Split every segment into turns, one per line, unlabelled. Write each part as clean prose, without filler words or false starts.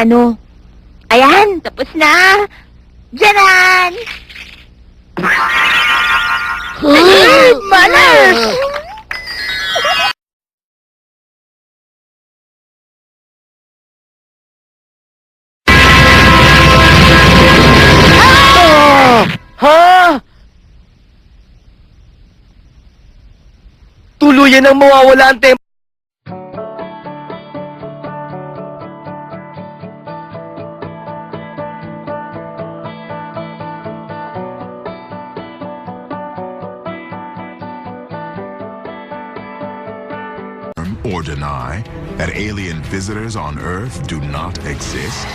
plano. Ayan, tapos na. Diyanan! Malas!
Ha? Tuluyan ang mawawala ang tempo.
Or deny that alien visitors on Earth do not exist?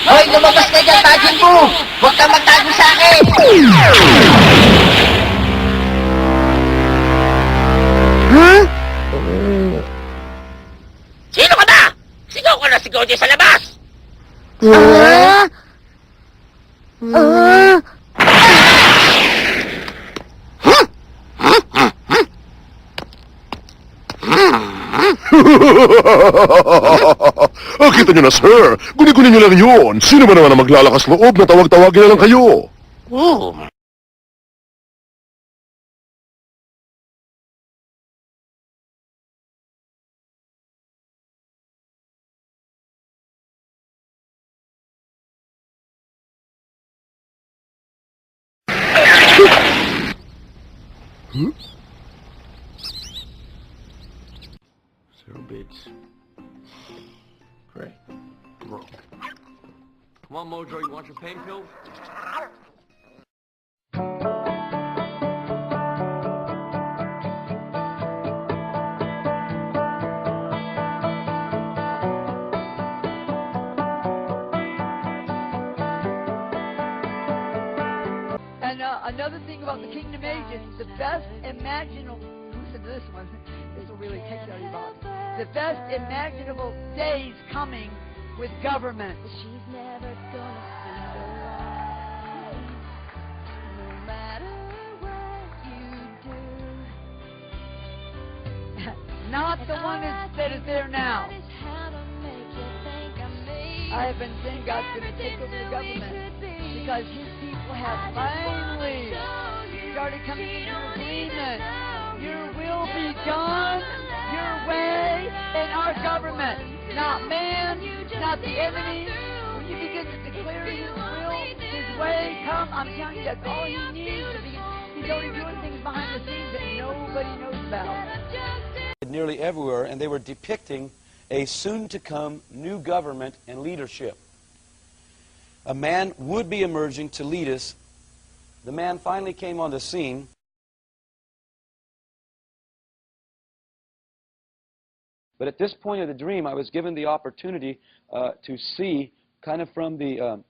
Hoy, lumabas ka dyan, Majin Buu! Huwag kang magtago sa akin!
Huh?
Sino ka ba? Sigaw ka na sigaw dyan sa labas!
Kita nyo na, sir. Guni-guni nyo lang yun. Sino ba naman ang maglalakas loob na tawag-tawagin na lang kayo?
Zero beats. Great. Come on, Mojo, you want your pain pills?
And another thing about the Kingdom Age is the best imaginable, listen to this one, this will really take you out of your body. The best imaginable days coming with government.
She's never gonna see the light, no matter what you do.
Not the one that is there now. I have been saying God's going to take over the government because his people have finally started coming into agreement. Your will be done, your way, in our government. Not man, not the enemy. When you begin to declare his will, his way, come, I'm telling you, that's all he needs. He's already doing things behind the scenes that nobody knows about.
Nearly everywhere, and they were depicting a soon-to-come new government and leadership. A man would be emerging to lead us. The man finally came on the scene. But at this point of the dream, I was given the opportunity to see kind of from the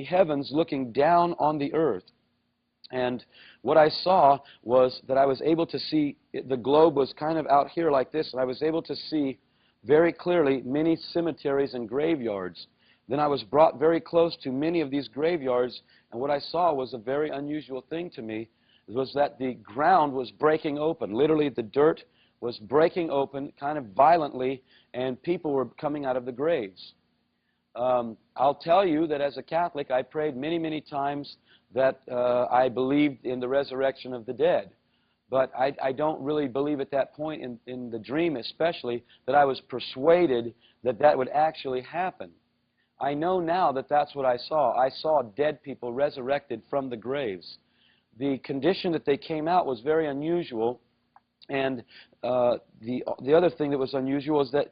heavens looking down on the earth. And what I saw was that I was able to see, the globe was kind of out here like this, and I was able to see very clearly many cemeteries and graveyards. Then I was brought very close to many of these graveyards, and what I saw was a very unusual thing to me, was that the ground was breaking open. Literally, the dirt was breaking open kind of violently, and people were coming out of the graves. I'll tell you that as a Catholic, I prayed many, many times that I believed in the resurrection of the dead. But I don't really believe at that point, in the dream especially, that I was persuaded that that would actually happen. I know now that that's what I saw. I saw dead people resurrected from the graves. The condition that they came out was very unusual. And the other thing that was unusual is that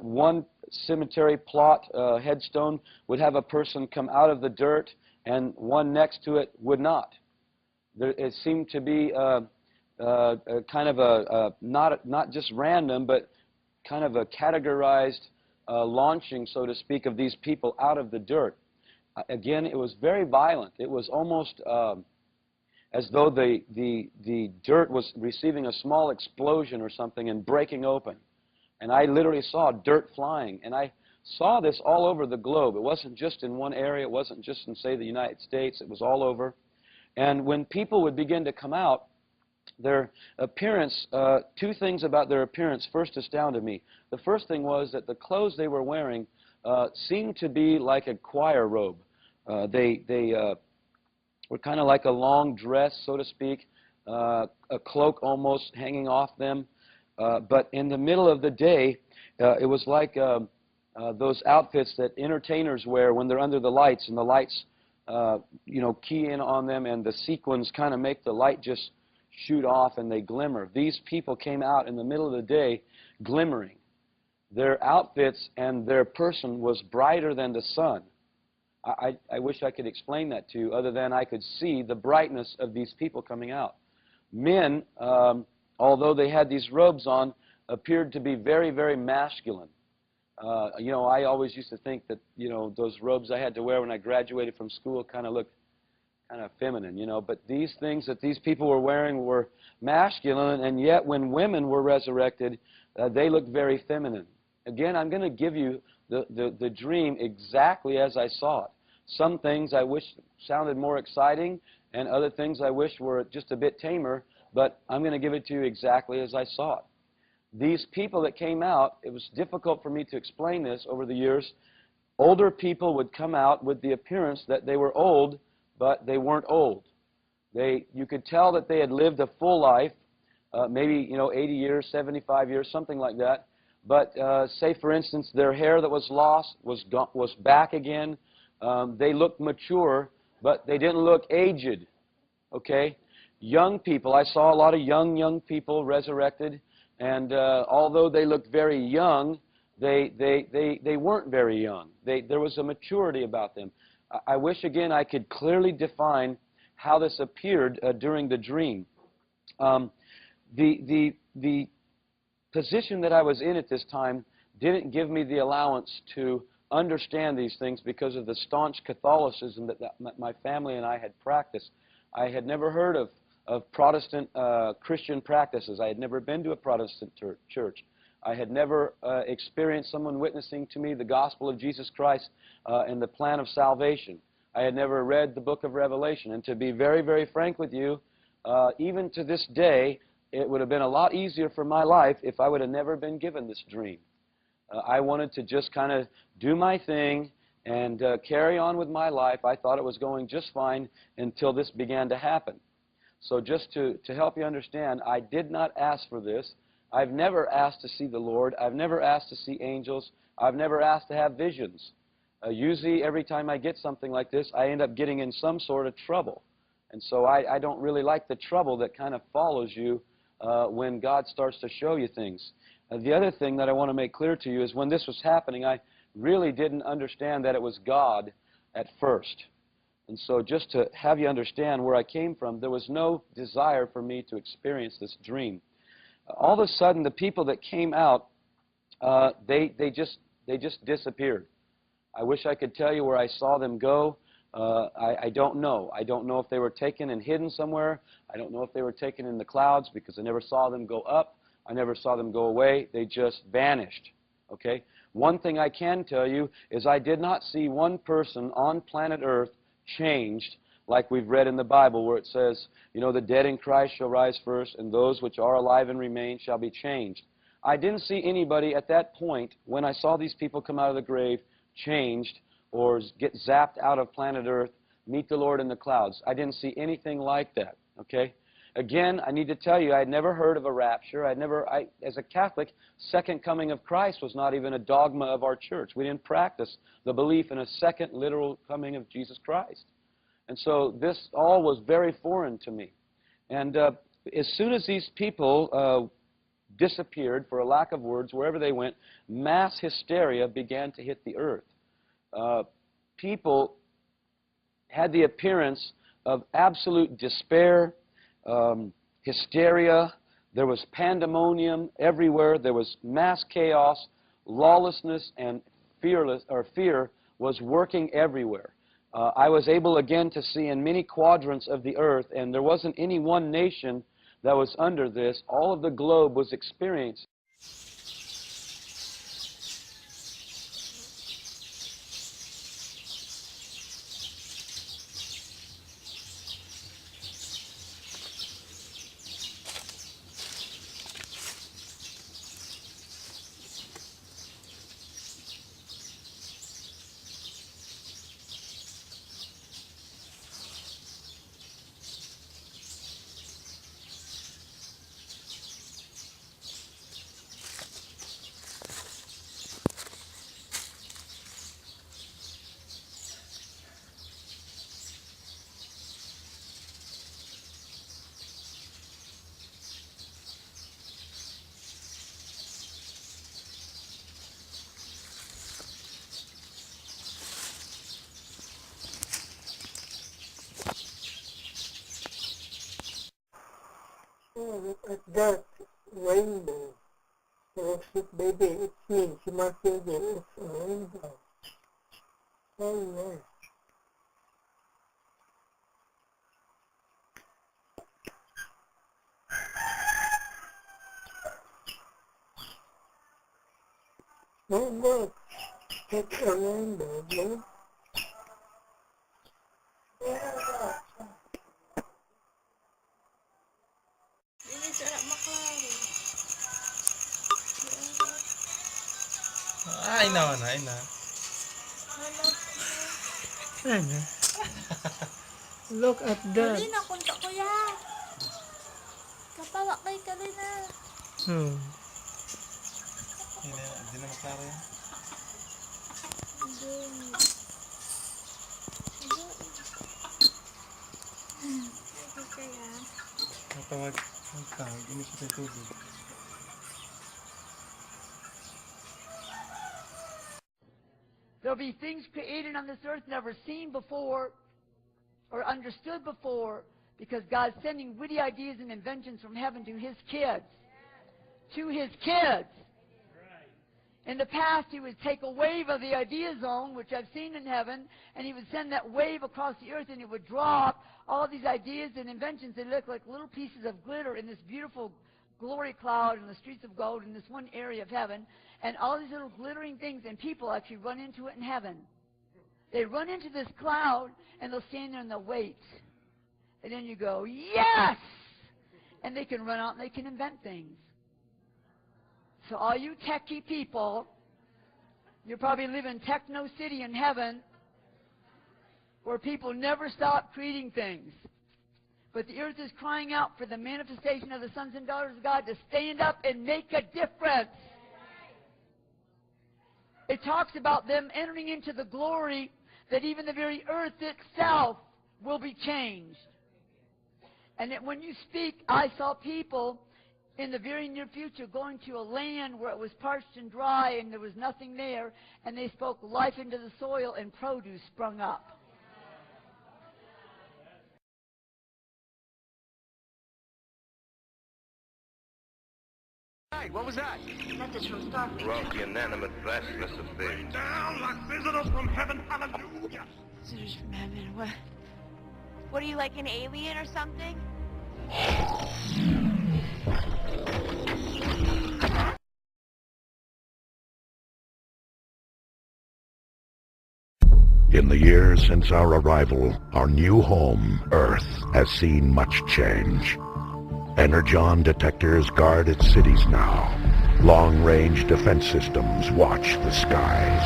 one cemetery plot headstone would have a person come out of the dirt, and one next to it would not. It seemed to be kind of a not just random, but kind of a categorized launching, so to speak, of these people out of the dirt. Again, it was very violent. It was almost as though the dirt was receiving a small explosion or something and breaking open. And I literally saw dirt flying. And I saw this all over the globe. It wasn't just in one area. It wasn't just in, say, the United States. It was all over. And when people would begin to come out, Their appearance, two things about their appearance first astounded me. The first thing was that the clothes they were wearing seemed to be like a choir robe. They were kind of like a long dress, so to speak, a cloak almost hanging off them. But in the middle of the day, it was like those outfits that entertainers wear when they're under the lights, and the lights, key in on them, and the sequins kind of make the light just shoot off, and they glimmer. These people came out in the middle of the day glimmering. Their outfits and their person was brighter than the sun. I wish I could explain that to you, other than I could see the brightness of these people coming out. Men, although they had these robes on, appeared to be very, very masculine. I always used to think that, those robes I had to wear when I graduated from school kind of looked kind of feminine, But these things that these people were wearing were masculine, and yet when women were resurrected, they looked very feminine. Again, I'm going to give you the dream exactly as I saw it. Some things I wish sounded more exciting, and other things I wish were just a bit tamer, but I'm going to give it to you exactly as I saw it. These people that came out, it was difficult for me to explain this over the years. Older people would come out with the appearance that they were old, but they weren't old. You could tell that they had lived a full life, maybe 80 years, 75 years, something like that. But say, for instance, their hair that was lost was back again. They looked mature, but they didn't look aged. Okay, young people. I saw a lot of young people resurrected, and although they looked very young, they weren't very young. There was a maturity about them. I wish, again, I could clearly define how this appeared during the dream. The position that I was in at this time didn't give me the allowance to understand these things because of the staunch Catholicism that my family and I had practiced. I had never heard of Protestant Christian practices. I had never been to a Protestant church. I had never experienced someone witnessing to me the gospel of Jesus Christ and the plan of salvation. I had never read the book of Revelation. And to be very, very frank with you, even to this day, it would have been a lot easier for my life if I would have never been given this dream. I wanted to just kind of do my thing and carry on with my life. I thought it was going just fine until this began to happen. So just to help you understand, I did not ask for this. I've never asked to see the Lord. I've never asked to see angels. I've never asked to have visions. Usually every time I get something like this, I end up getting in some sort of trouble. And so I don't really like the trouble that kind of follows you when God starts to show you things. The other thing that I want to make clear to you is when this was happening, I really didn't understand that it was God at first. And so just to have you understand where I came from, there was no desire for me to experience this dream. All of a sudden, the people that came out, they just disappeared. I wish I could tell you where I saw them go. I don't know. I don't know if they were taken and hidden somewhere. I don't know if they were taken in the clouds because I never saw them go up. I never saw them go away. They just vanished. Okay? One thing I can tell you is I did not see one person on planet Earth changed like we've read in the Bible where it says, the dead in Christ shall rise first, and those which are alive and remain shall be changed. I didn't see anybody at that point, when I saw these people come out of the grave, changed or get zapped out of planet Earth, meet the Lord in the clouds. I didn't see anything like that, okay? Again, I need to tell you, I had never heard of a rapture. As a Catholic, second coming of Christ was not even a dogma of our church. We didn't practice the belief in a second literal coming of Jesus Christ. And so this all was very foreign to me. And as soon as these people disappeared, for a lack of words, wherever they went, mass hysteria began to hit the earth. People had the appearance of absolute despair, hysteria. There was pandemonium everywhere. There was mass chaos. Lawlessness and fear was working everywhere. I was able again to see in many quadrants of the earth, and there wasn't any one nation that was under this. All of the globe was experiencing
at that rainbow. Oh, shit, baby, it's me. She must be there. It's a rainbow. Oh, yeah. Oh, look. It's a rainbow, look. Yeah.
Ini surat maklari.
I know, I know.
Look at that.
Kalina, kunta ko ya. Kapawa kay Kalina.
Hindi na maklaro yan.
Hindi kaya.
Magtawag, ini siya sa tubig.
There'll be things created on this earth never seen before or understood before because God's sending witty ideas and inventions from heaven to His kids. To His kids. In the past, He would take a wave of the idea zone, which I've seen in heaven, and He would send that wave across the earth, and it would drop all these ideas and inventions that look like little pieces of glitter in this beautiful glory cloud in the streets of gold in this one area of heaven, and all these little glittering things, and people actually run into it in heaven. They run into this cloud, and they'll stand there and they'll wait. And then you go, yes! And they can run out and they can invent things. So all you techie people, you probably live in Techno City in heaven, where people never stop creating things. But the earth is crying out for the manifestation of the sons and daughters of God to stand up and make a difference. It talks about them entering into the glory that even the very earth itself will be changed. And that when you speak, I saw people in the very near future going to a land where it was parched and dry and there was nothing there, and they spoke life into the soil and produce sprung up.
Hey, what was that?
Message from Starfleet.
Throughout the inanimate vastness of space.
Down like visitors from heaven, hallelujah.
Visitors from heaven. What are you, like an alien or something?
In the years since our arrival, our new home, Earth, has seen much change. Energon detectors guard its cities now. Long-range defense systems watch the skies.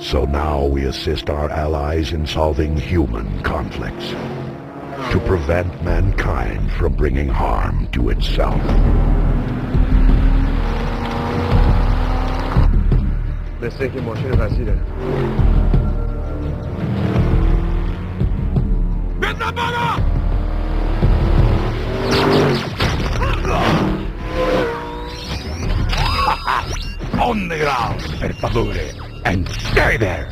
So now we assist our allies in solving human conflicts, to prevent mankind from bringing harm to itself.
Deswegen ماشین وزیره.
بزن بالا! On the ground, per favore, and stay there!